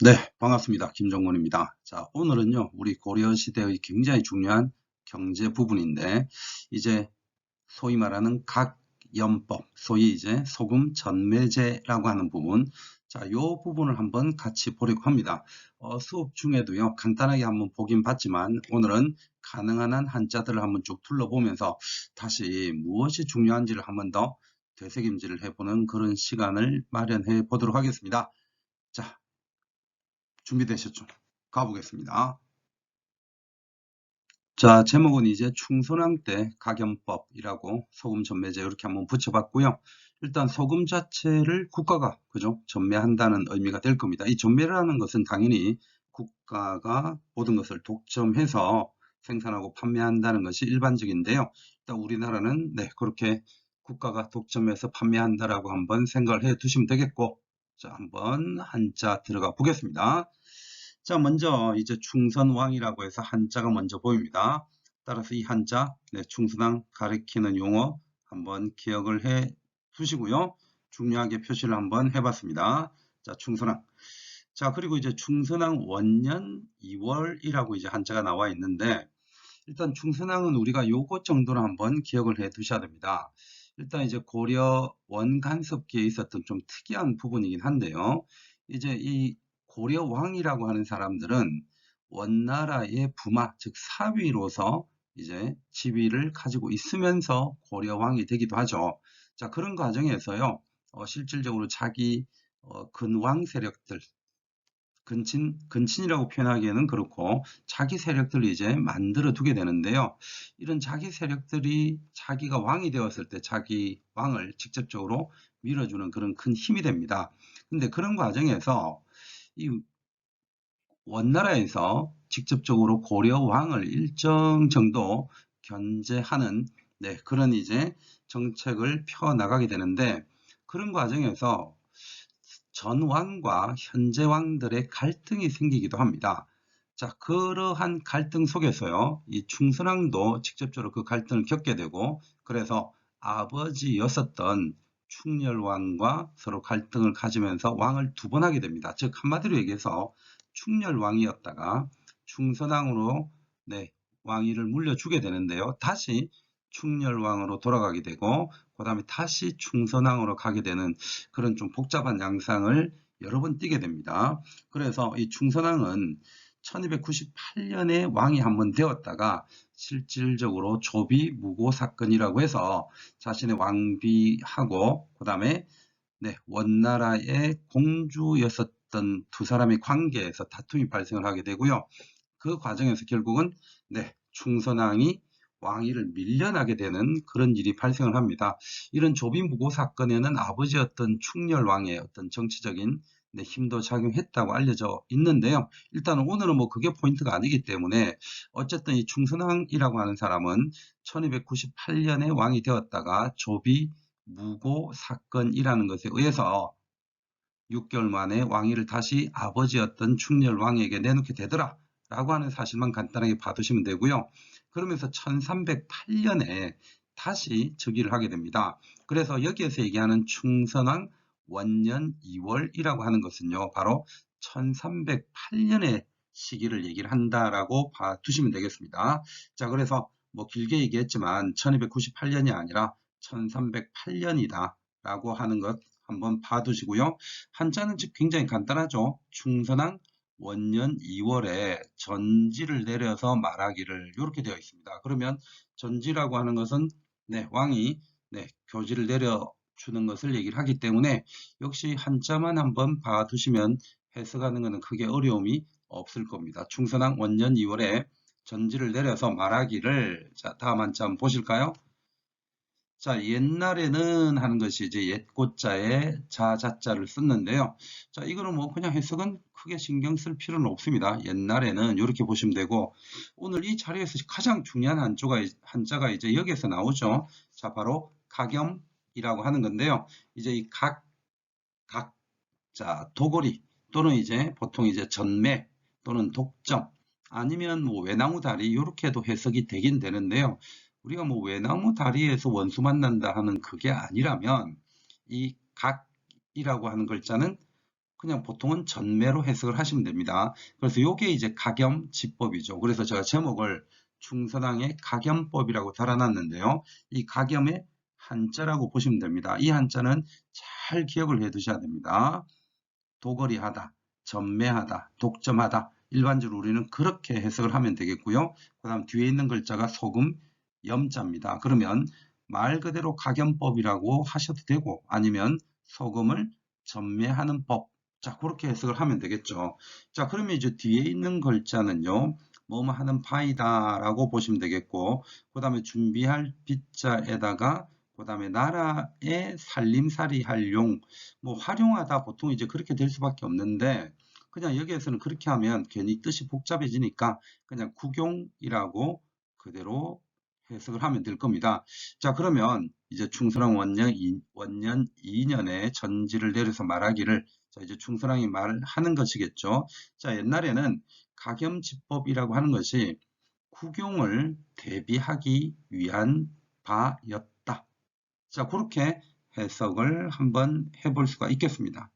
네, 반갑습니다. 김정곤입니다. 자, 오늘은요, 우리 고려시대의 굉장히 중요한 경제 부분인데, 이제 소위 말하는 각연법, 소위 이제 소금 전매제라고 하는 부분, 자, 요 부분을 한번 같이 보려고 합니다. 수업 중에도요, 간단하게 한번 보긴 봤지만, 오늘은 가능한 한 한자들을 한번 쭉 둘러보면서 다시 무엇이 중요한지를 한번 더 되새김질을 해보는 그런 시간을 마련해 보도록 하겠습니다. 자, 준비되셨죠? 가보겠습니다. 자, 제목은 이제 충선왕 때 각연법이라고 소금 전매제 이렇게 한번 붙여봤고요. 일단 소금 자체를 국가가 그죠? 전매한다는 의미가 될 겁니다. 이 전매라는 것은 당연히 국가가 모든 것을 독점해서 생산하고 판매한다는 것이 일반적인데요. 일단 우리나라는 네, 그렇게 국가가 독점해서 판매한다라고 한번 생각을 해 두시면 되겠고, 자, 한번 한자 들어가 보겠습니다. 자, 먼저 이제 충선왕이라고 해서 한자가 먼저 보입니다. 따라서 이 한자, 네, 충선왕 가리키는 용어 한번 기억을 해 두시고요. 중요하게 표시를 한번 해봤습니다. 자, 충선왕. 자, 그리고 이제 충선왕 원년 2월이라고 이제 한자가 나와 있는데, 일단 충선왕은 우리가 요것 정도는 한번 기억을 해 두셔야 됩니다. 일단 이제 고려 원간섭기에 있었던 좀 특이한 부분이긴 한데요. 이제 이 고려 왕이라고 하는 사람들은 원나라의 부마, 즉 사위로서 이제 지위를 가지고 있으면서 고려 왕이 되기도 하죠. 자, 그런 과정에서요, 실질적으로 자기 근왕 세력들, 근친이라고 표현하기에는 그렇고 자기 세력들을 이제 만들어 두게 되는데요. 이런 자기 세력들이 자기가 왕이 되었을 때 자기 왕을 직접적으로 밀어주는 그런 큰 힘이 됩니다. 근데 그런 과정에서 이 원나라에서 직접적으로 고려 왕을 일정 정도 견제하는 네, 그런 이제 정책을 펴 나가게 되는데 그런 과정에서 전 왕과 현재 왕들의 갈등이 생기기도 합니다. 자, 그러한 갈등 속에서요, 이 충선왕도 직접적으로 그 갈등을 겪게 되고, 그래서 아버지였었던 충렬왕과 서로 갈등을 가지면서 왕을 두 번 하게 됩니다. 즉, 한마디로 얘기해서 충렬왕이었다가 충선왕으로 네, 왕위를 물려주게 되는데요. 다시 충렬왕으로 돌아가게 되고, 그 다음에 다시 충선왕으로 가게 되는 그런 좀 복잡한 양상을 여러 번 띠게 됩니다. 그래서 이 충선왕은 1298년에 왕이 한번 되었다가 실질적으로 조비무고 사건이라고 해서 자신의 왕비하고 그 다음에 네, 원나라의 공주였었던 두 사람의 관계에서 다툼이 발생을 하게 되고요. 그 과정에서 결국은 네, 충선왕이 왕위를 밀려나게 되는 그런 일이 발생을 합니다. 이런 조비무고 사건에는 아버지였던 충렬왕의 어떤 정치적인 네, 힘도 작용했다고 알려져 있는데요. 일단 오늘은 뭐 그게 포인트가 아니기 때문에 어쨌든 이 충선왕이라고 하는 사람은 1298년에 왕이 되었다가 조비무고 사건이라는 것에 의해서 6개월 만에 왕위를 다시 아버지였던 충렬왕에게 내놓게 되더라 라고 하는 사실만 간단하게 봐두시면 되고요. 그러면서 1308년에 다시 즉위를 하게 됩니다. 그래서 여기에서 얘기하는 충선왕 원년 2월이라고 하는 것은요, 바로 1308년의 시기를 얘기를 한다라고 봐두시면 되겠습니다. 자, 그래서 뭐 길게 얘기했지만 1298년이 아니라 1308년이다 라고 하는 것 한번 봐두시고요. 한자는 즉 굉장히 간단하죠. 충선왕 원년 2월에 전지를 내려서 말하기를 이렇게 되어 있습니다. 그러면 전지라고 하는 것은 네, 왕이 네, 교지를 내려주는 것을 얘기를 하기 때문에 역시 한자만 한번 봐두시면 해석하는 것은 크게 어려움이 없을 겁니다. 충선왕 원년 2월에 전지를 내려서 말하기를 자, 다음 한자 한번 보실까요? 자, 옛날에는 하는 것이 이제 옛고자에 자자자를 썼는데요. 자, 이거는 뭐 그냥 해석은 크게 신경 쓸 필요는 없습니다. 옛날에는 이렇게 보시면 되고, 오늘 이 자리에서 가장 중요한 한자가 이제 여기에서 나오죠. 자, 바로 각염이라고 하는 건데요. 이제 이 자, 도고리 또는 이제 보통 이제 전매 또는 독점 아니면 뭐 외나무 다리 이렇게도 해석이 되긴 되는데요. 우리가 뭐 외나무 다리에서 원수 만난다 하는 그게 아니라면 이 각이라고 하는 글자는 그냥 보통은 전매로 해석을 하시면 됩니다. 그래서 요게 이제 가겸지법이죠. 그래서 제가 제목을 충서당의 가겸법이라고 달아놨는데요. 이 가겸의 한자라고 보시면 됩니다. 이 한자는 잘 기억을 해 두셔야 됩니다. 도거리하다, 전매하다, 독점하다. 일반적으로 우리는 그렇게 해석을 하면 되겠고요. 그 다음 뒤에 있는 글자가 소금, 염자입니다. 그러면 말 그대로 가겸법이라고 하셔도 되고 아니면 소금을 전매하는 법. 자, 그렇게 해석을 하면 되겠죠. 자, 그러면 이제 뒤에 있는 글자는요. 뭐뭐 하는 바이다라고 보시면 되겠고 그 다음에 준비할 빗자에다가 그 다음에 나라의 살림살이 할 용, 뭐 활용하다 보통 이제 그렇게 될 수밖에 없는데 그냥 여기에서는 그렇게 하면 괜히 뜻이 복잡해지니까 그냥 국용이라고 그대로 해석을 하면 될 겁니다. 자, 그러면 이제 충선왕 원년 2년에 전지를 내려서 말하기를 자, 이제 충선왕이 말하는 것이겠죠. 자, 옛날에는 가겸지법이라고 하는 것이 국용을 대비하기 위한 바였다. 자, 그렇게 해석을 한번 해볼 수가 있겠습니다.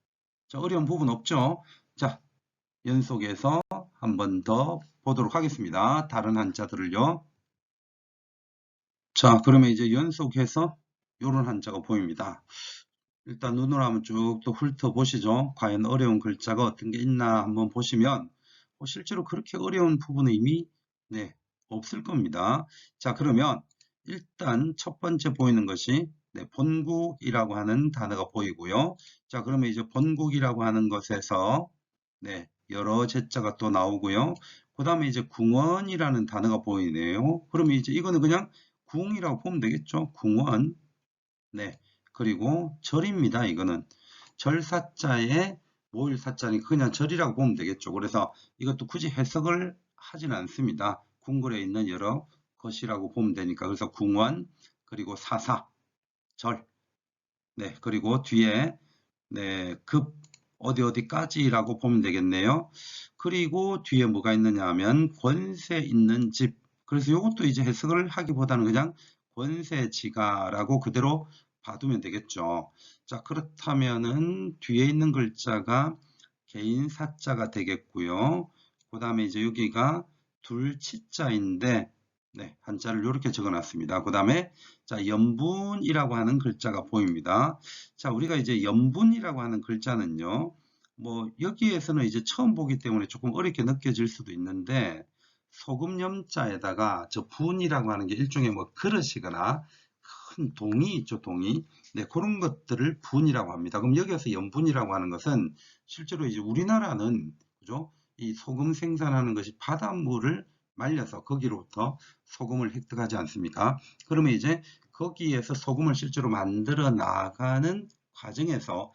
자, 어려운 부분 없죠? 자, 연속해서 한번 더 보도록 하겠습니다. 다른 한자들을요. 자, 그러면 이제 연속해서 이런 한자가 보입니다. 일단 눈으로 한번 쭉 또 훑어보시죠. 과연 어려운 글자가 어떤 게 있나 한번 보시면 실제로 그렇게 어려운 부분은 이미 네, 없을 겁니다. 자, 그러면 일단 첫 번째 보이는 것이 네, 본국이라고 하는 단어가 보이고요. 자, 그러면 이제 본국이라고 하는 것에서 네, 여러 제자가 또 나오고요. 그 다음에 이제 궁원이라는 단어가 보이네요. 그러면 이제 이거는 그냥 궁이라고 보면 되겠죠. 궁원. 네. 그리고 절입니다. 이거는 절사자에 모일 사자니까 그냥 절이라고 보면 되겠죠. 그래서 이것도 굳이 해석을 하진 않습니다. 궁궐에 있는 여러 것이라고 보면 되니까. 그래서 궁원, 그리고 사사, 절. 네. 그리고 뒤에 네, 급 어디까지라고 보면 되겠네요. 그리고 뒤에 뭐가 있느냐 하면 권세 있는 집. 그래서 이것도 이제 해석을 하기보다는 그냥 권세지가라고 그대로 봐두면 되겠죠. 자, 그렇다면은 뒤에 있는 글자가 개인 사자가 되겠고요. 그 다음에 이제 여기가 둘치자인데 네, 한자를 이렇게 적어놨습니다. 그 다음에 자, 염분이라고 하는 글자가 보입니다. 자, 우리가 이제 염분이라고 하는 글자는요. 뭐 여기에서는 이제 처음 보기 때문에 조금 어렵게 느껴질 수도 있는데 소금 염자에다가 저 분이라고 하는 게 일종의 뭐 그릇이거나 큰 동이 있죠, 동이. 네, 그런 것들을 분이라고 합니다. 그럼 여기서 염분이라고 하는 것은 실제로 이제 우리나라는 그죠? 이 소금 생산하는 것이 바닷물을 말려서 거기로부터 소금을 획득하지 않습니까? 그러면 이제 거기에서 소금을 실제로 만들어 나가는 과정에서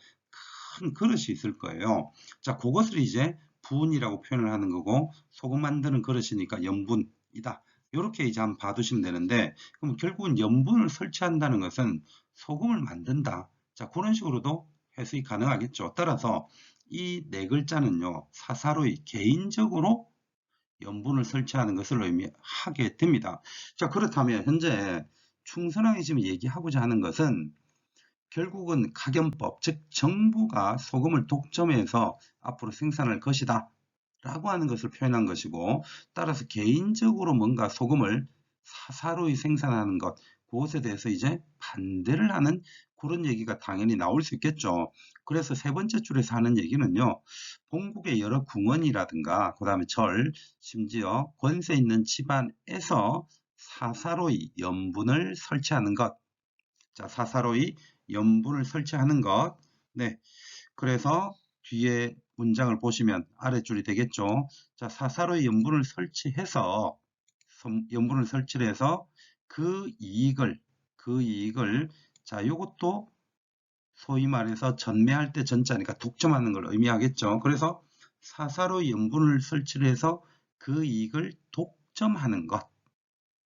큰 그릇이 있을 거예요. 자, 그것을 이제 분이라고 표현을 하는 거고 소금 만드는 그릇이니까 염분이다. 이렇게 이제 한번 봐두시면 되는데 그럼 결국은 염분을 설치한다는 것은 소금을 만든다. 자, 그런 식으로도 해석이 가능하겠죠. 따라서 이 네 글자는요. 사사로이 개인적으로 염분을 설치하는 것을 의미하게 됩니다. 자, 그렇다면 현재 충선왕이 지금 얘기하고자 하는 것은 결국은 가겸법, 즉 정부가 소금을 독점해서 앞으로 생산할 것이다 라고 하는 것을 표현한 것이고 따라서 개인적으로 뭔가 소금을 사사로이 생산하는 것 그것에 대해서 이제 반대를 하는 그런 얘기가 당연히 나올 수 있겠죠. 그래서 세 번째 줄에서 하는 얘기는요. 본국의 여러 궁원이라든가 그 다음에 절 심지어 권세 있는 집안에서 사사로이 염분을 설치하는 것. 자, 사사로이 염분을 설치하는 것. 네. 그래서 뒤에 문장을 보시면 아랫줄이 되겠죠. 자, 사사로이 염분을 설치해서 염분을 설치를 해서 그 이익을 자, 요것도 소위 말해서 전매할 때 전자니까 독점하는 걸 의미하겠죠. 그래서 사사로이 염분을 설치를 해서 그 이익을 독점하는 것.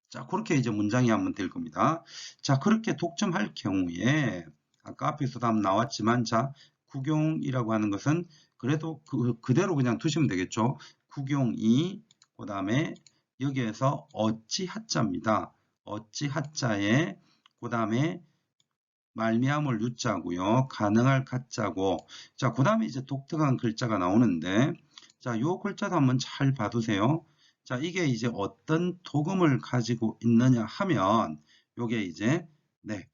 자, 그렇게 이제 문장이 한번 될 겁니다. 자, 그렇게 독점할 경우에 아까 앞에서도 한번 나왔지만 자, 국용이라고 하는 것은 그래도 그대로 그냥 두시면 되겠죠. 국용이 그 다음에 여기에서 어찌 하자입니다. 어찌 하자에 그 다음에 말미암을 유자고요. 가능할 가자고. 자, 그 다음에 이제 독특한 글자가 나오는데, 자, 요 글자도 한번 잘 봐두세요. 자, 이게 이제 어떤 도금을 가지고 있느냐 하면, 요게 이제, 네,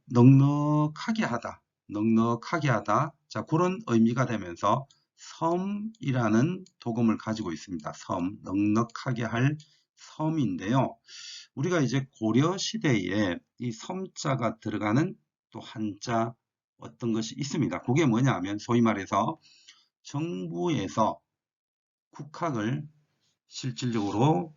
넉넉하게 하다, 넉넉하게 하다. 자, 그런 의미가 되면서 섬이라는 도금을 가지고 있습니다. 섬, 넉넉하게 할 섬인데요. 우리가 이제 고려 시대에 이 섬자가 들어가는 또 한자 어떤 것이 있습니다. 그게 뭐냐 하면 소위 말해서 정부에서 국학을 실질적으로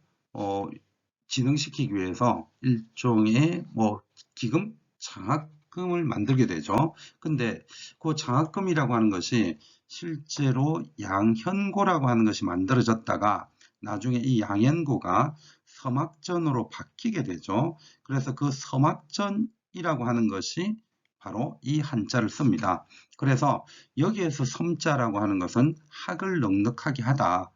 진흥시키기 위해서 일종의 뭐 기금, 장학금을 만들게 되죠. 근데 그 장학금이라고 하는 것이 실제로 양현고라고 하는 것이 만들어졌다가 나중에 이 양현고가 서막전으로 바뀌게 되죠. 그래서 그 서막전이라고 하는 것이 바로 이 한자를 씁니다. 그래서 여기에서 섬자라고 하는 것은 학을 넉넉하게 하다,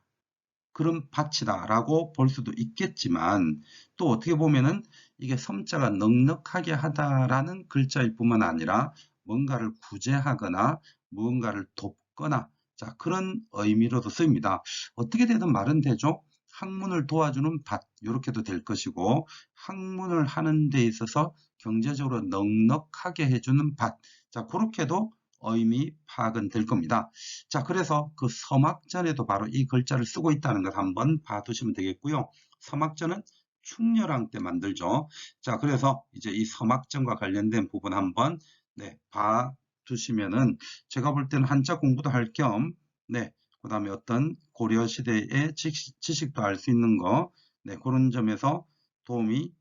그런 밭이다라고 볼 수도 있겠지만, 또 어떻게 보면은 이게 섬자가 넉넉하게 하다라는 글자일 뿐만 아니라 뭔가를 구제하거나 무언가를 돕거나, 자, 그런 의미로도 쓰입니다. 어떻게 되든 말은 되죠. 학문을 도와주는 밭, 이렇게도 될 것이고, 학문을 하는 데 있어서 경제적으로 넉넉하게 해주는 밭, 자, 그렇게도 의미 파악은 될 겁니다. 자, 그래서 그 서막전에도 바로 이 글자를 쓰고 있다는 걸 한번 봐두시면 되겠고요. 서막전은 충렬왕 때 만들죠. 자, 그래서 이제 이 서막전과 관련된 부분 한번, 네, 봐두시면은 제가 볼 때는 한자 공부도 할 겸, 네, 그 다음에 어떤 고려 시대의 지식도 알 수 있는 거, 네, 그런 점에서 도움이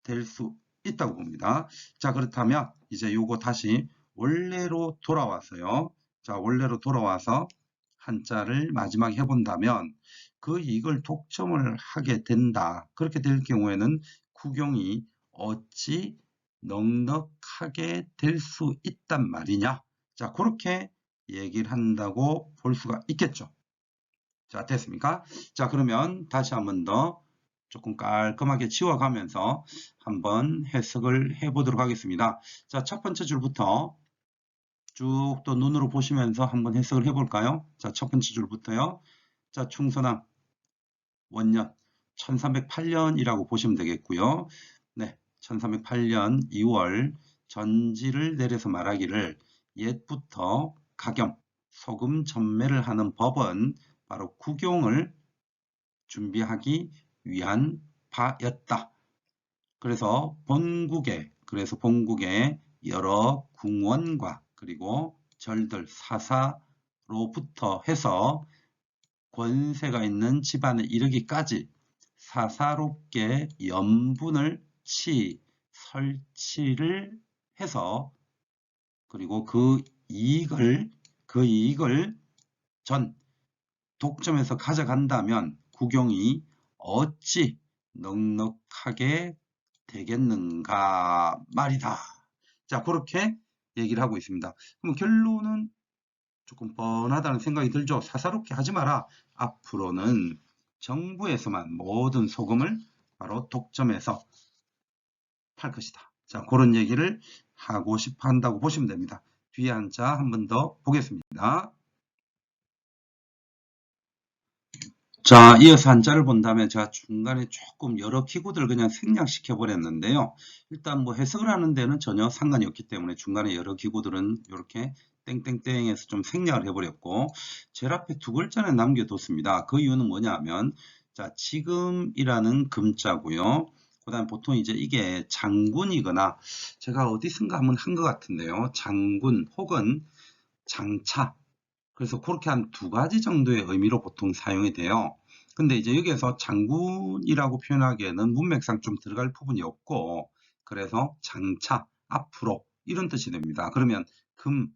될 수 있다고 봅니다. 자, 그렇다면 이제 요거 다시 원래로 돌아와서요. 자, 원래로 돌아와서 한자를 마지막에 해본다면 이걸 독점을 하게 된다. 그렇게 될 경우에는 구경이 어찌 넉넉하게 될 수 있단 말이냐. 자, 그렇게 얘기를 한다고 볼 수가 있겠죠. 자, 됐습니까? 자, 그러면 다시 한번 더 조금 깔끔하게 지워가면서 한번 해석을 해보도록 하겠습니다. 자, 첫 번째 줄부터 쭉 또 눈으로 보시면서 한번 해석을 해볼까요? 자, 첫 번째 줄부터요. 자, 충선왕 원년 1308년이라고 보시면 되겠고요. 네, 1308년 2월 전지를 내려서 말하기를 옛부터 가겸, 소금 전매를 하는 법은 바로 국용을 준비하기 위한 바였다. 그래서 본국에 여러 궁원과 그리고 절들 사사로부터 해서 권세가 있는 집안에 이르기까지 사사롭게 염분을 설치를 해서, 그리고 그 이익을 전 독점해서 가져간다면 국용이 어찌 넉넉하게 되겠는가 말이다. 자, 그렇게 얘기를 하고 있습니다. 그럼 결론은 조금 뻔하다는 생각이 들죠. 사사롭게 하지 마라. 앞으로는 정부에서만 모든 소금을 바로 독점해서 팔 것이다. 자, 그런 얘기를 하고 싶어 한다고 보시면 됩니다. 뒤에 한자 한 번 더 보겠습니다. 자, 이어서 한자를 본다면 제가 중간에 조금 여러 기구들 그냥 생략시켜 버렸는데요. 일단 뭐 해석을 하는 데는 전혀 상관이 없기 때문에 중간에 여러 기구들은 이렇게 땡땡땡해서 좀 생략을 해버렸고, 제일 앞에 두 글자는 남겨뒀습니다. 그 이유는 뭐냐 하면, 자, 지금이라는 금자고요. 그 다음 보통 이제 이게 장군이거나, 제가 어디선가 한번 한 것 같은데요. 장군 혹은 장차, 그래서 그렇게 한 두 가지 정도의 의미로 보통 사용이 돼요. 근데 이제 여기에서 장군이라고 표현하기에는 문맥상 좀 들어갈 부분이 없고, 그래서 장차, 앞으로 이런 뜻이 됩니다. 그러면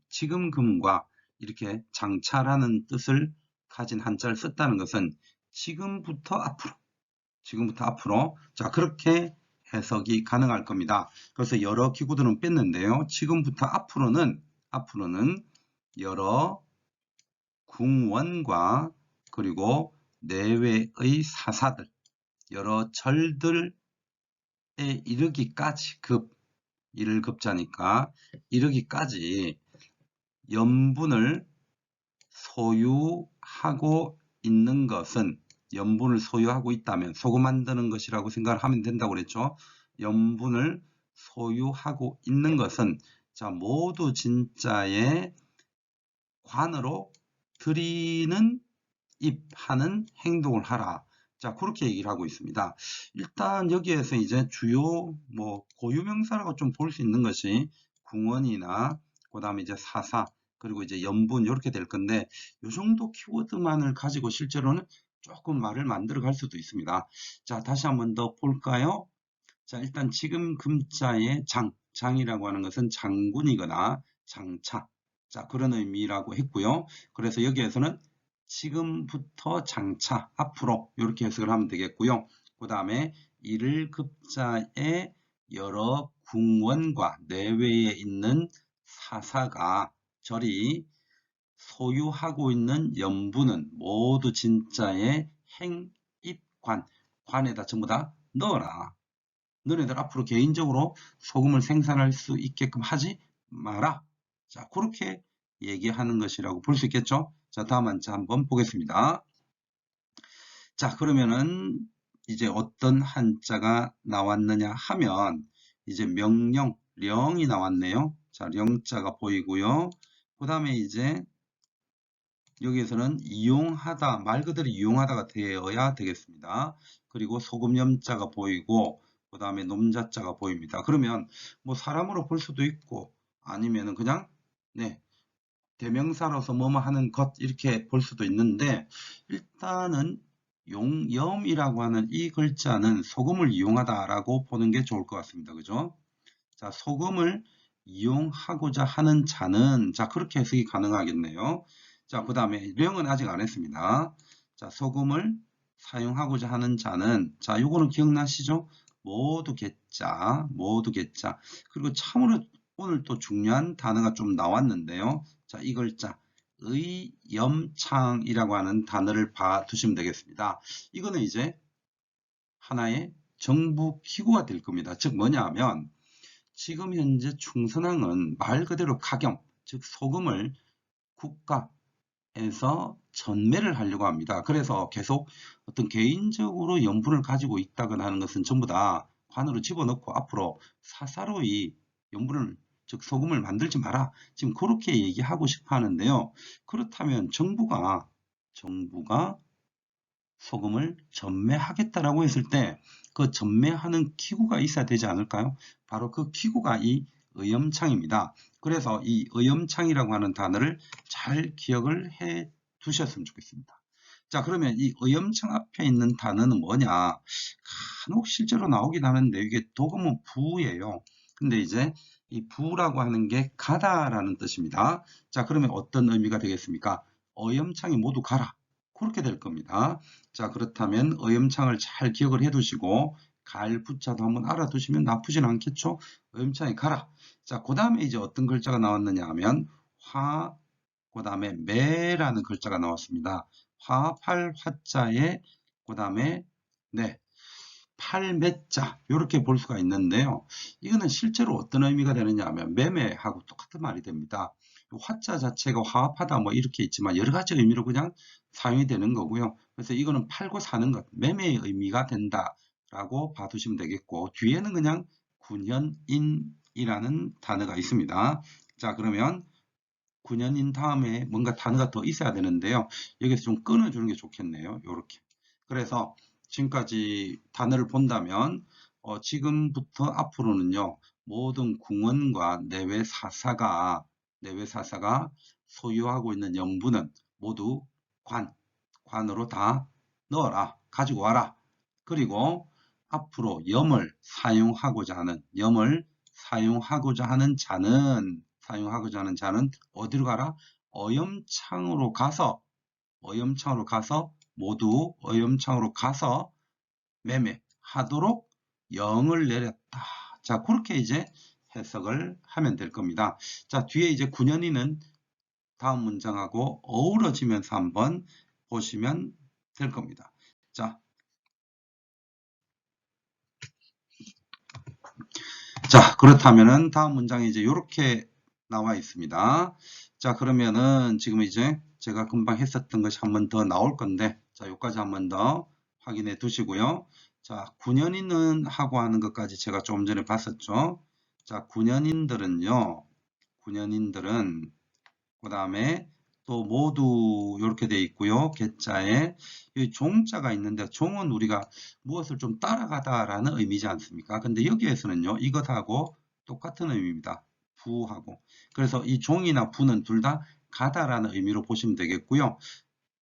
지금 금과 이렇게 장차라는 뜻을 가진 한자를 썼다는 것은 지금부터 앞으로, 자, 그렇게 해석이 가능할 겁니다. 그래서 여러 기구들은 뺐는데요. 지금부터 앞으로는 여러 궁원과 그리고 내외의 사사들, 여러 절들에 이르기까지 이를 급자니까 이르기까지 염분을 소유하고 있는 것은, 염분을 소유하고 있다면 소금 만드는 것이라고 생각을 하면 된다고 그랬죠. 염분을 소유하고 있는 것은, 자, 모두 진짜의 관으로 들이는 입하는 행동을 하라. 자, 그렇게 얘기를 하고 있습니다. 일단 여기에서 이제 주요 고유명사라고 좀 볼 수 있는 것이 궁원이나 그다음에 이제 사사, 그리고 이제 염분 이렇게 될 건데, 이 정도 키워드만을 가지고 실제로는 조금 말을 만들어 갈 수도 있습니다. 자, 다시 한번 더 볼까요? 자, 일단 지금 금자의 장이라고 하는 것은 장군이거나 장차, 자, 그런 의미라고 했고요. 그래서 여기에서는 지금부터 장차, 앞으로 이렇게 해석을 하면 되겠고요. 그 다음에 이를 급자의 여러 궁원과 내외에 있는 사사가 저리 소유하고 있는 염분은 모두 진짜의 행입관, 관에다 전부 다 넣어라. 너네들 앞으로 개인적으로 소금을 생산할 수 있게끔 하지 마라. 자, 그렇게 얘기하는 것이라고 볼 수 있겠죠. 자, 다음 한자 한번 보겠습니다. 자, 그러면은 이제 어떤 한자가 나왔느냐 하면 이제 명령, 령이 나왔네요. 자, 령자가 보이고요. 그 다음에 이제 여기에서는 이용하다, 말 그대로 이용하다가 되어야 되겠습니다. 그리고 소금염자가 보이고, 그 다음에 놈자자가 보입니다. 그러면 뭐 사람으로 볼 수도 있고, 아니면은 그냥 네, 대명사로서 뭐뭐 하는 것 이렇게 볼 수도 있는데, 일단은 염이라고 하는 이 글자는 소금을 이용하다라고 보는 게 좋을 것 같습니다. 그죠? 자, 소금을 이용하고자 하는 자는, 자, 그렇게 해석이 가능하겠네요. 자, 그 다음에 령은 아직 안 했습니다. 자, 소금을 사용하고자 하는 자는, 자, 요거는 기억나시죠? 모두 개자, 모두 개자. 그리고 참으로 오늘 또 중요한 단어가 좀 나왔는데요. 자, 이 글자 의염창이라고 하는 단어를 봐두시면 되겠습니다. 이거는 이제 하나의 정부 기구가 될 겁니다. 즉 뭐냐 하면, 지금 현재 충선항은 말 그대로 가경, 즉 소금을 국가에서 전매를 하려고 합니다. 그래서 계속 어떤 개인적으로 염분을 가지고 있다거나 하는 것은 전부 다 관으로 집어넣고 앞으로 사사로이 염분을, 즉 소금을 만들지 마라. 지금 그렇게 얘기하고 싶어 하는데요. 그렇다면 정부가 소금을 전매하겠다라고 했을 때 그 전매하는 기구가 있어야 되지 않을까요? 바로 그 기구가 이 의염창입니다. 그래서 이 의염창이라고 하는 단어를 잘 기억을 해 두셨으면 좋겠습니다. 자, 그러면 이 의염창 앞에 있는 단어는 뭐냐? 간혹 실제로 나오긴 하는데 이게 도금은 부예요. 근데 이제 이 부라고 하는 게 가다라는 뜻입니다. 자, 그러면 어떤 의미가 되겠습니까? 의염창이 모두 가라. 그렇게 될 겁니다. 자, 그렇다면 어염창을 잘 기억을 해 두시고 갈 부자도 한번 알아두시면 나쁘진 않겠죠? 어염창이 가라. 자, 그 다음에 이제 어떤 글자가 나왔느냐 하면 화, 그 다음에 매라는 글자가 나왔습니다. 화팔 화자에 그 다음에 네, 팔매자 이렇게 볼 수가 있는데요. 이거는 실제로 어떤 의미가 되느냐 하면 매매하고 똑같은 말이 됩니다. 화자 자체가 화합하다 뭐 이렇게 있지만 여러 가지 의미로 그냥 사용이 되는 거고요. 그래서 이거는 팔고 사는 것, 매매의 의미가 된다라고 봐두시면 되겠고, 뒤에는 그냥 군현인이라는 단어가 있습니다. 자, 그러면 군현인 다음에 뭔가 단어가 더 있어야 되는데요. 여기서 좀 끊어주는 게 좋겠네요. 요렇게. 그래서 지금까지 단어를 본다면 지금부터 앞으로는요. 모든 궁원과 내외사사가 소유하고 있는 염분은 모두 관으로 다 넣어라. 가지고 와라. 그리고 앞으로 염을 사용하고자 하는 자는 어디로 가라? 어염창으로 가서 모두 어염창으로 가서 매매하도록 영을 내렸다. 자, 그렇게 이제 해석을 하면 될 겁니다. 자, 뒤에 이제 군현이는 다음 문장하고 어우러지면서 한번 보시면 될 겁니다. 자, 자, 그렇다면은 다음 문장이 이제 이렇게 나와 있습니다. 자, 그러면은 지금 이제 제가 금방 했었던 것이 한 번 더 나올 건데, 자, 여기까지 한 번 더 확인해 두시고요. 자, 9년인은 하고 하는 것까지 제가 조금 전에 봤었죠. 자, 9년인들은 그 다음에 또 모두 이렇게 돼 있고요. 개자에 이 종자가 있는데 종은 우리가 무엇을 좀 따라가다라는 의미지 않습니까? 근데 여기에서는요. 이것하고 똑같은 의미입니다. 부하고. 그래서 이 종이나 부는 둘 다 가다라는 의미로 보시면 되겠고요.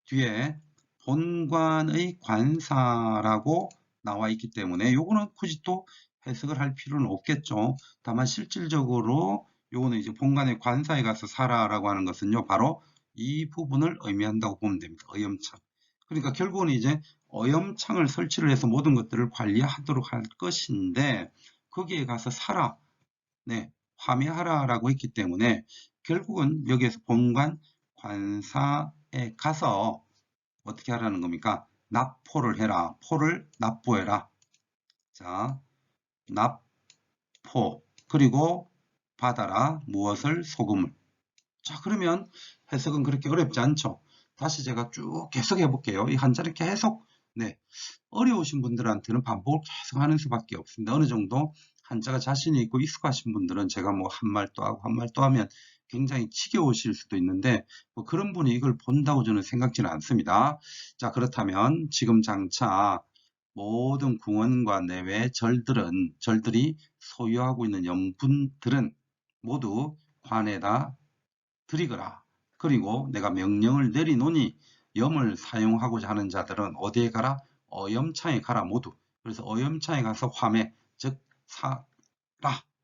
뒤에 본관의 관사라고 나와 있기 때문에 요거는 굳이 또 해석을 할 필요는 없겠죠. 다만 실질적으로 요거는 이제 본관의 관사에 가서 살아라고 하는 것은요. 바로 이 부분을 의미한다고 보면 됩니다. 어염창. 그러니까 결국은 이제 어염창을 설치를 해서 모든 것들을 관리하도록 할 것인데 거기에 가서 살아, 네, 화매하라라고 했기 때문에 결국은 여기에서 본관 관사에 가서 어떻게 하라는 겁니까? 납포를 해라. 포를 납부해라. 자, 납포. 그리고 받아라. 무엇을? 소금을. 자, 그러면 해석은 그렇게 어렵지 않죠. 다시 제가 쭉 계속해 볼게요. 이 한자를 계속, 네, 어려우신 분들한테는 반복을 계속 하는 수밖에 없습니다. 어느 정도 한자가 자신이 있고 익숙하신 분들은 제가 뭐 한 말 또 하고 한 말 또 하면 굉장히 지겨우실 수도 있는데 뭐 그런 분이 이걸 본다고 저는 생각지는 않습니다. 자, 그렇다면 지금 장차 모든 궁원과 내외 절들이 소유하고 있는 염분들은 모두 관에다 드리거라. 그리고 내가 명령을 내리노니 염을 사용하고자 하는 자들은 어디에 가라? 어염창에 가라 모두. 그래서 어염창에 가서 화매, 즉 사라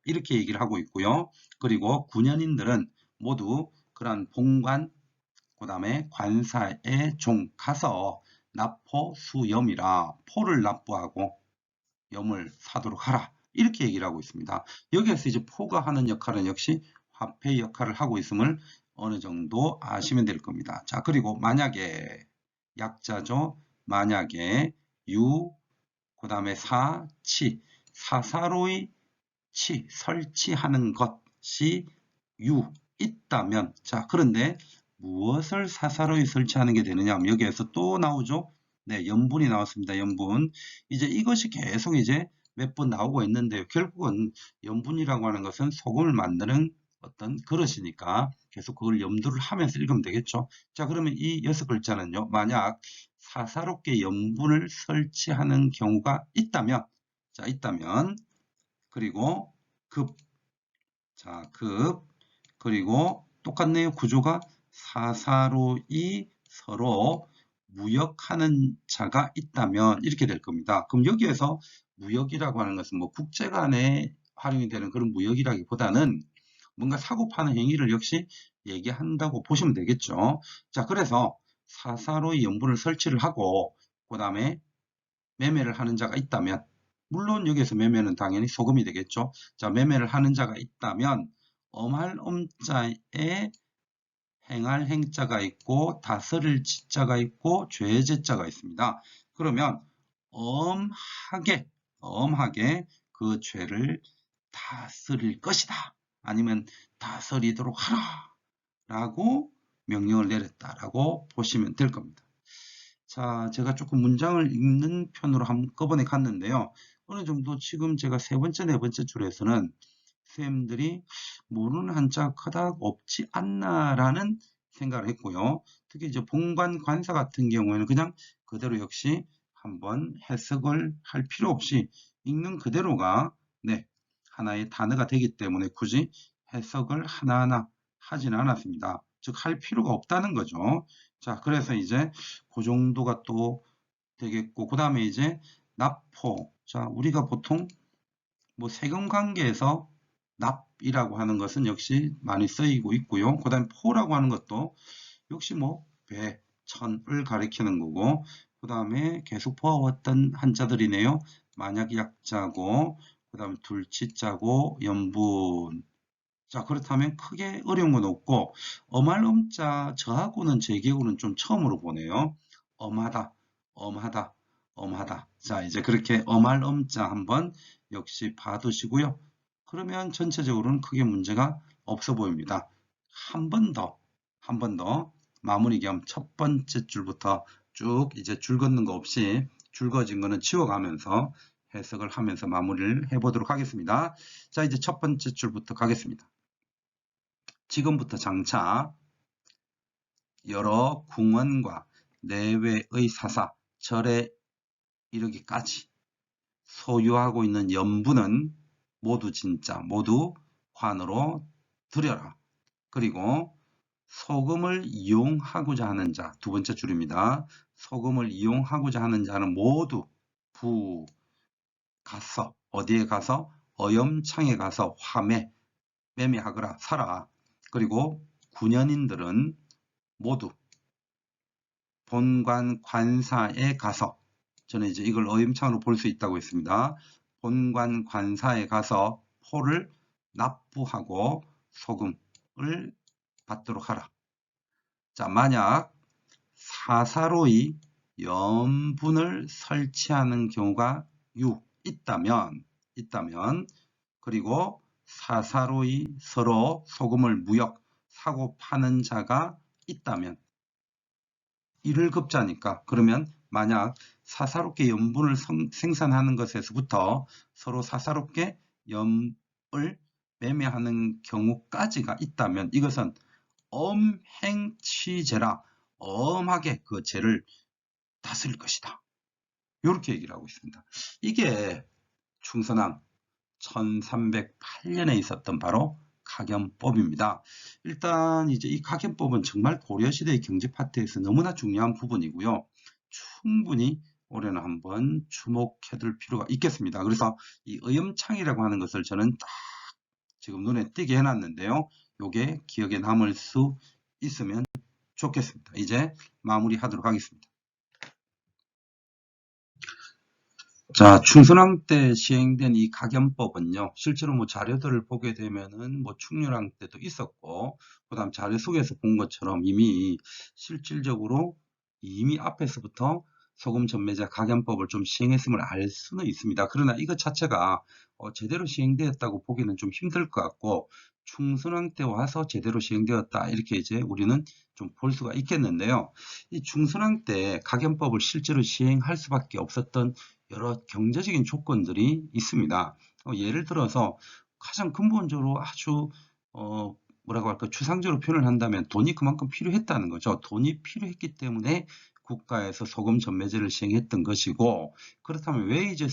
이렇게 얘기를 하고 있고요. 그리고 군현인들은 모두 그러한 본관, 그 다음에 관사의 종 가서 납포 수염이라 포를 납부하고 염을 사도록 하라. 이렇게 얘기를 하고 있습니다. 여기에서 이제 포가 하는 역할은 역시 화폐 역할을 하고 있음을 어느 정도 아시면 될 겁니다. 자, 그리고 만약에 약자죠. 만약에 유, 그 다음에 사, 치, 사사로이 치, 설치하는 것이 유, 있다면, 자, 그런데 무엇을 사사로이 설치하는 게 되느냐 하면 여기에서 또 나오죠. 네, 염분이 나왔습니다. 염분. 이제 이것이 계속 이제 몇 번 나오고 있는데요. 결국은 염분이라고 하는 것은 소금을 만드는 어떤 그릇이니까 계속 그걸 염두를 하면서 읽으면 되겠죠. 자, 그러면 이 6글자는요. 만약 사사롭게 염분을 설치하는 경우가 있다면, 자, 있다면, 그리고 급, 자, 급, 그리고 똑같네요. 구조가 사사로이 서로 무역하는 자가 있다면 이렇게 될 겁니다. 그럼 여기에서 무역이라고 하는 것은 뭐 국제 간에 활용이 되는 그런 무역이라기보다는 뭔가 사고 파는 행위를 역시 얘기한다고 보시면 되겠죠. 자, 그래서 사사로이 염분을 설치를 하고 그 다음에 매매를 하는 자가 있다면 물론 여기에서 매매는 당연히 소금이 되겠죠. 자, 매매를 하는 자가 있다면 엄할 엄자에 행할 행자가 있고 다스릴 지자가 있고 죄제자가 있습니다. 그러면 엄하게 그 죄를 다스릴 것이다. 아니면 다스리도록 하라. 라고 명령을 내렸다라고 보시면 될 겁니다. 자, 제가 조금 문장을 읽는 편으로 한꺼번에 갔는데요. 어느 정도 지금 제가 세 번째, 네 번째 줄에서는 선생님들이 모르는 한자가 그닥 없지 않나라는 생각을 했고요. 특히 이제 본관 관사 같은 경우에는 그냥 그대로 역시 한번 해석을 할 필요 없이 읽는 그대로가 네, 하나의 단어가 되기 때문에 굳이 해석을 하나하나 하진 않았습니다. 즉 할 필요가 없다는 거죠. 자, 그래서 이제 그 정도가 또 되겠고, 그 다음에 이제 납포. 자, 우리가 보통 뭐 세금 관계에서 납이라고 하는 것은 역시 많이 쓰이고 있고요. 그 다음에 포라고 하는 것도 역시 뭐 배, 천을 가리키는 거고, 그 다음에 계속 포와왔던 한자들이네요. 만약 약자고, 그 다음에 둘치자고, 염분. 자, 그렇다면 크게 어려운 건 없고, 엄할 엄자, 저하고는 제 기억으로는 좀 처음으로 보네요. 엄하다, 엄하다, 엄하다. 자, 이제 그렇게 엄할 엄자 한번 역시 봐두시고요. 그러면 전체적으로는 크게 문제가 없어 보입니다. 한 번 더 마무리 겸 첫 번째 줄부터 쭉 이제 줄 긋는 거 없이 줄 그어진 거는 지워가면서 해석을 하면서 마무리를 해보도록 하겠습니다. 자, 이제 첫 번째 줄부터 가겠습니다. 지금부터 장차 여러 궁원과 내외의 사사, 절에 이르기까지 소유하고 있는 연분은 모두 진짜, 모두 관으로 들여라. 그리고 소금을 이용하고자 하는 자, 두 번째 줄입니다. 소금을 이용하고자 하는 자는 모두 가서, 어디에 가서? 어염창에 가서 매매하거라, 사라. 그리고 군연인들은 모두 본관 관사에 가서, 저는 이제 이걸 어염창으로 볼 수 있다고 했습니다. 본관 관사에 가서 포를 납부하고 소금을 받도록 하라. 자, 만약 사사로이 염분을 설치하는 경우가 있다면, 그리고 사사로이 서로 소금을 무역, 사고 파는 자가 있다면, 이를 급자니까, 그러면 만약 사사롭게 염분을 생산하는 것에서부터 서로 사사롭게 염을 매매하는 경우까지가 있다면, 이것은 엄행취제라, 엄하게 그 죄를 다스릴 것이다. 이렇게 얘기를 하고 있습니다. 이게 충선왕 1308년에 있었던 바로 각연법입니다. 일단 이제 이 각연법은 정말 고려시대의 경제 파트에서 너무나 중요한 부분이고요. 충분히 올해는 한번 주목해둘 필요가 있겠습니다. 그래서 이 의염창이라고 하는 것을 저는 딱 지금 눈에 띄게 해놨는데요. 요게 기억에 남을 수 있으면 좋겠습니다. 이제 마무리하도록 하겠습니다. 자, 충선왕 때 시행된 이 각연법은요, 실제로 뭐 자료들을 보게 되면은 뭐 충렬왕 때도 있었고, 그 다음 자료 속에서 본 것처럼 이미 실질적으로 이미 앞에서부터 소금 전매자 각연법을 좀 시행했음을 알 수는 있습니다. 그러나 이것 자체가 제대로 시행되었다고 보기는 좀 힘들 것 같고, 충선왕 때 와서 제대로 시행되었다, 이렇게 이제 우리는 좀 볼 수가 있겠는데요. 이 충선왕 때 각연법을 실제로 시행할 수밖에 없었던 여러 경제적인 조건들이 있습니다. 예를 들어서 가장 근본적으로 아주 뭐라고 할까, 추상적으로 표현을 한다면 돈이 그만큼 필요했다는 거죠. 돈이 필요했기 때문에 국가에서 소금 전매제를 시행했던 것이고, 그렇다면 왜 이제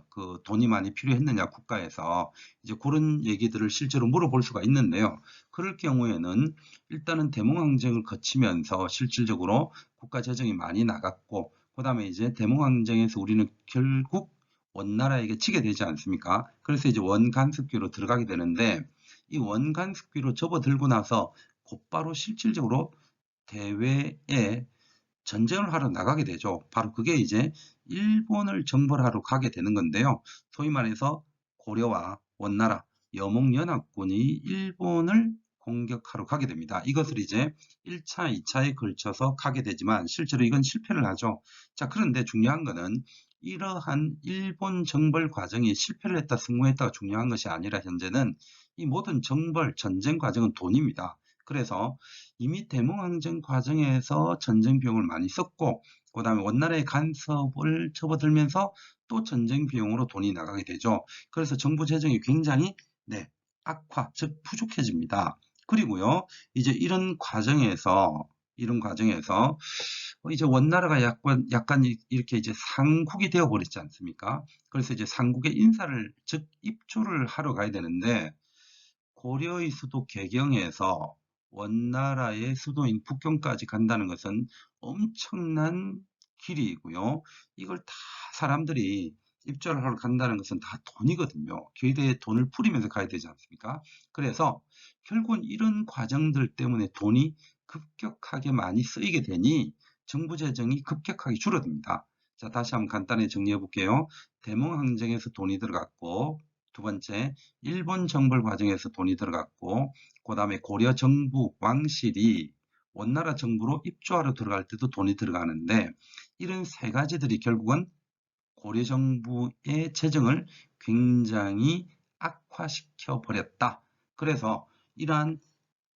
그 돈이 많이 필요했느냐, 국가에서 이제 그런 얘기들을 실제로 물어볼 수가 있는데요. 그럴 경우에는 일단은 대몽항쟁을 거치면서 실질적으로 국가 재정이 많이 나갔고, 그 다음에 이제 대몽항쟁에서 우리는 결국 원나라에게 지게 되지 않습니까? 그래서 이제 원간습기로 들어가게 되는데, 이 원간습기로 접어들고 나서 곧바로 실질적으로 대외에 전쟁을 하러 나가게 되죠. 바로 그게 이제 일본을 정벌하러 가게 되는 건데요. 소위 말해서 고려와 원나라, 여몽연합군이 일본을 공격하러 가게 됩니다. 이것을 이제 1차, 2차에 걸쳐서 가게 되지만 실제로 이건 실패를 하죠. 자, 그런데 중요한 거는 이러한 일본 정벌 과정이 실패를 했다, 성공했다가 중요한 것이 아니라 현재는 이 모든 정벌, 전쟁 과정은 돈입니다. 그래서 이미 대몽항쟁 과정에서 전쟁 비용을 많이 썼고, 그 다음에 원나라의 간섭을 접어들면서 또 전쟁 비용으로 돈이 나가게 되죠. 그래서 정부 재정이 굉장히 악화, 즉 부족해집니다. 그리고요, 이제 이런 과정에서 이제 원나라가 약간 이렇게 이제 상국이 되어 버렸지 않습니까? 그래서 이제 상국의 인사를, 즉 입조를 하러 가야 되는데, 고려의 수도 개경에서 원나라의 수도인 북경까지 간다는 것은 엄청난 길이고요. 이걸 다 사람들이 입조를 하러 간다는 것은 다 돈이거든요. 교대에 돈을 풀이면서 가야 되지 않습니까? 그래서 결국은 이런 과정들 때문에 돈이 급격하게 많이 쓰이게 되니 정부 재정이 급격하게 줄어듭니다. 자, 다시 한번 간단히 정리해 볼게요. 대몽항쟁에서 돈이 들어갔고, 두 번째, 일본 정벌 과정에서 돈이 들어갔고, 그 다음에 고려 정부 왕실이 원나라 정부로 입조하러 들어갈 때도 돈이 들어가는데, 이런 세 가지들이 결국은 고려 정부의 재정을 굉장히 악화시켜 버렸다. 그래서 이러한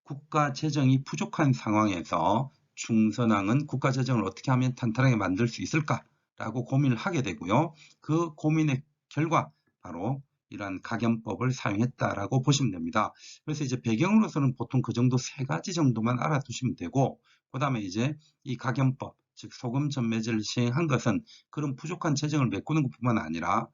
국가 재정이 부족한 상황에서 충선왕은 국가 재정을 어떻게 하면 탄탄하게 만들 수 있을까라고 고민을 하게 되고요. 그 고민의 결과 바로 이러한 각연법을 사용했다라고 보시면 됩니다. 그래서 이제 배경으로서는 보통 그 정도 3가지 정도만 알아두시면 되고, 그 다음에 이제 이 각연법, 즉 소금 전매제를 시행한 것은 그런 부족한 재정을 메꾸는 것뿐만 아니라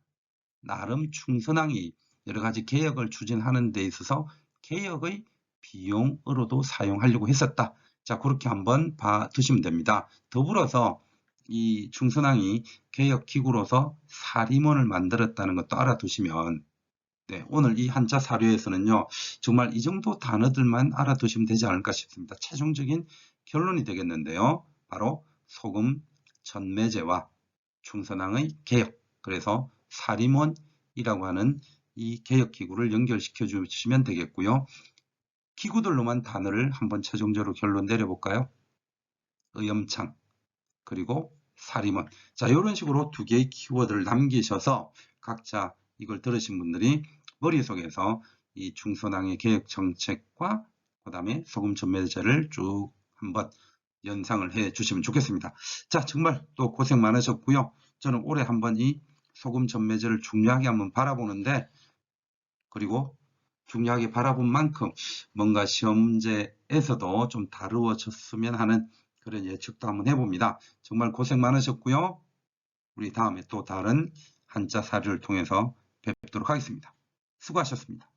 나름 충선왕이 여러 가지 개혁을 추진하는 데 있어서 개혁의 비용으로도 사용하려고 했었다. 자, 그렇게 한번 봐두시면 됩니다. 더불어서 이 충선왕이 개혁기구로서 사림원을 만들었다는 것도 알아두시면, 네, 오늘 이 한자 사료에서는요, 정말 이 정도 단어들만 알아두시면 되지 않을까 싶습니다. 최종적인 결론이 되겠는데요. 바로 소금 전매제와 충선왕의 개혁, 그래서 사림원이라고 하는 이 개혁기구를 연결시켜 주시면 되겠고요. 기구들로만 단어를 한번 최종적으로 결론 내려볼까요? 의엄창, 그리고 사림원. 자, 이런 식으로 2개의 키워드를 남기셔서 각자 이걸 들으신 분들이 머릿속에서 이 충선왕의 개혁 정책과 그 다음에 소금 전매제를 쭉 한번 연상을 해 주시면 좋겠습니다. 자, 정말 또 고생 많으셨고요. 저는 올해 한번 이 소금 전매제를 중요하게 한번 바라보는데, 그리고 중요하게 바라본 만큼 뭔가 시험 문제에서도 좀 다루어졌으면 하는 그런 예측도 한번 해봅니다. 정말 고생 많으셨고요. 우리 다음에 또 다른 한자 사료를 통해서 뵙도록 하겠습니다. 수고하셨습니다.